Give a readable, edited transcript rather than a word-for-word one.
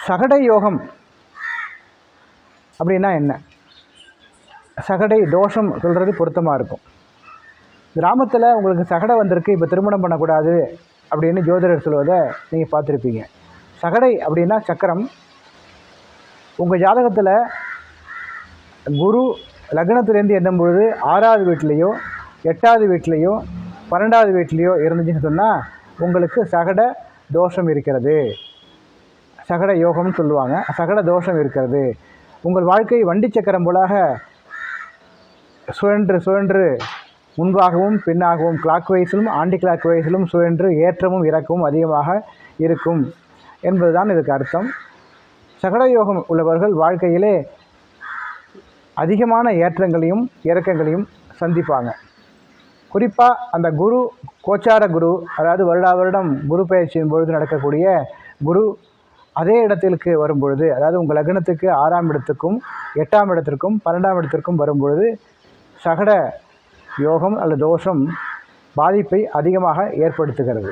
சகடை யோகம் அப்படின்னா என்ன? சகடை தோஷம் சொல்கிறது பொருத்தமாக இருக்கும். கிராமத்தில் உங்களுக்கு சகடை வந்திருக்கு, இப்போ திருமணம் பண்ணக்கூடாது அப்படின்னு ஜோதிடர் சொல்வதை நீங்கள் பார்த்துருப்பீங்க. சகடை அப்படின்னா சக்கரம். உங்கள் ஜாதகத்தில் குரு லக்னத்துலேருந்து எண்ணும் பொழுது 6வது வீட்லேயோ 8வது வீட்லேயோ 12வது வீட்லேயோ இருந்துச்சுன்னு சொன்னால் உங்களுக்கு சகட தோஷம் இருக்கிறது, சகட யோகம்னு சொல்லுவாங்க. சகட தோஷம் இருக்கிறது. உங்கள் வாழ்க்கை வண்டி சக்கரம் போலாக சுழன்று சுழன்று முன்பாகவும் பின்னாகவும் கிளாக் வைஸிலும் ஆன்டி கிளாக் வைஸிலும் சுழன்று ஏற்றமும் இறக்கமும் அதிகமாக இருக்கும் என்பதுதான் இதுக்கு அர்த்தம். சகட யோகம் உள்ளவர்கள் வாழ்க்கையிலே அதிகமான ஏற்றங்களையும் இறக்கங்களையும் சந்திப்பாங்க. குறிப்பாக அந்த குரு, கோச்சார குரு, அதாவது வருடம் குரு பயிற்சியின் பொழுது நடக்கக்கூடிய குரு அதே இடத்திற்கு வரும்பொழுது, அதாவது உங்கள் லக்னத்துக்கு 6ஆம் இடத்துக்கும் 8ஆம் இடத்திற்கும் 12ஆம் இடத்திற்கும் வரும்பொழுது சகட யோகம் அல்லது தோஷம் பாதிப்பை அதிகமாக ஏற்படுத்துகிறது.